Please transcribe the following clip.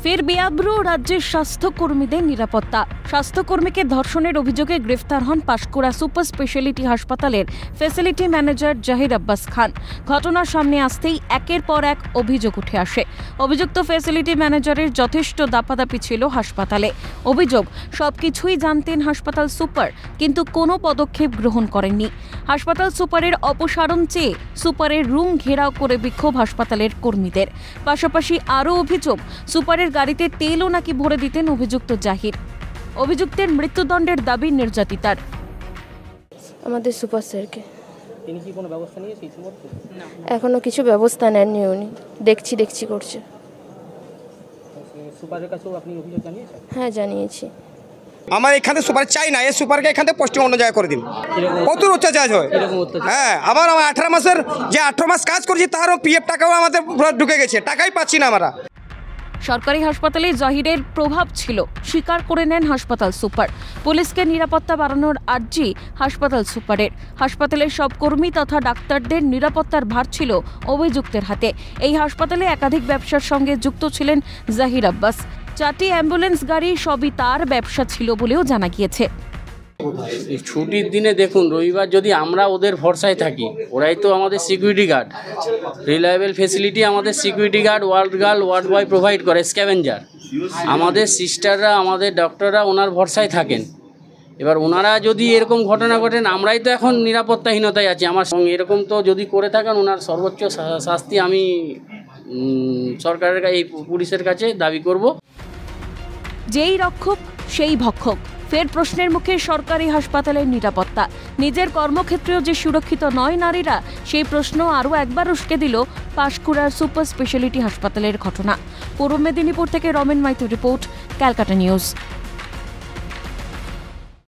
ফের বেআব্রু রাজ্যের স্বাস্থ্যকর্মীদের নিরাপত্তা। স্বাস্থ্যকর্মীকে ধর্ষণের অভিযোগে গ্রেফতার হন পাঁশকুড়া সুপার স্পেশালিটি হাসপাতালের ফ্যাসিলিটি ম্যানেজার জাহির আব্বাস খান। ঘটনার সামনে আসতেই একের পর এক অভিযোগ উঠে আসে। অভিযুক্ত ফ্যাসিলিটি ম্যানেজারের যথেষ্ট দাপাদাপি ছিল হাসপাতালে। অভিযোগ, সবকিছুই জানতেন হাসপাতাল সুপার, কিন্তু কোনো পদক্ষেপ গ্রহণ করেননি। হাসপাতাল সুপারের অপসারণ চেয়ে সুপারের রুম ঘেরাও করে বিক্ষোভ হাসপাতালের কর্মীদের। পাশাপাশি আরও অভিযোগ, সুপারের গাড়িতে তেলও নাকি ভরে দিতেন অভিযুক্ত জাহির। অভিযুক্তের মৃত্যুদণ্ডের দাবি নির্যাতিতার। আমাদের সুপার স্যারকে তিনি কি কোনো ব্যবস্থা নিয়েছে ইতিমধ্যে? এখনো কিছু ব্যবস্থা নেননি উনি, দেখছি করছে। সুপারের কাছেও আপনি অভিযোগ জানিয়েছেন? হ্যাঁ, জানিয়েছি। আমার এখানে সুপার চাই না, এই সুপারকে এখান থেকে পোস্টিং অন্য জায়গায় করে দিন। প্রচুর অত্যাচার হয়। হ্যাঁ, আমার 18 মাসের যে 18 মাস কাজ করছি তারও পিএফ টাকাও আমাদের ঢুকে গেছে, টাকাই পাচ্ছি না আমরা। সরকারি হাসপাতালে জাহিরের প্রভাব ছিল স্বীকার করে নেন হাসপাতাল সুপার। পুলিশকে নিরাপত্তা বাড়ানোর আর্জি হাসপাতাল সুপারের। হাসপাতালের সব কর্মী তথা ডাক্তারদের নিরাপত্তার ভার ছিল অভিযুক্তের হাতে। এই হাসপাতালে একাধিক ব্যবসার সঙ্গে যুক্ত ছিলেন জাহির আব্বাস। 4টি অ্যাম্বুলেন্স গাড়ি সবই তার ব্যবসা ছিল বলেও জানা গিয়েছে। ছুটির দিনে দেখুন, রবিবার যদি আমরা ওদের ভরসায় থাকি, ওরাই তো আমাদের সিকিউরিটি গার্ড, রিলায়েবল ফেসিলিটি আমাদের security guard, ward boy provide করে, স্ক্যাভেঞ্জার। আমাদের সিস্টাররা, আমাদের ডক্টররা ওনার ভরসায় থাকেন। এবার ওনারা যদি এরকম ঘটনা ঘটেন, আমরাই তো এখন নিরাপত্তাহীনতায় আছি। আমার সঙ্গে এরকম তো যদি করে থাকেন, ওনার সর্বোচ্চ শাস্তি আমি সরকারের এই পুলিশের কাছে দাবি করব। যেই রক্ষক সেই ভক্ষক। ফের প্রশ্নের মুখে সরকারি হাসপাতালের নিরাপত্তা। নিজের কর্মক্ষেত্রেও যে সুরক্ষিত নয় নারীরা, সেই প্রশ্ন আরও একবার উস্কে দিল পাঁশকুড়ার সুপার স্পেশালিটি হাসপাতালের ঘটনা। পূর্ব মেদিনীপুর থেকে রমেন মাইতির রিপোর্ট, ক্যালকাটা নিউজ।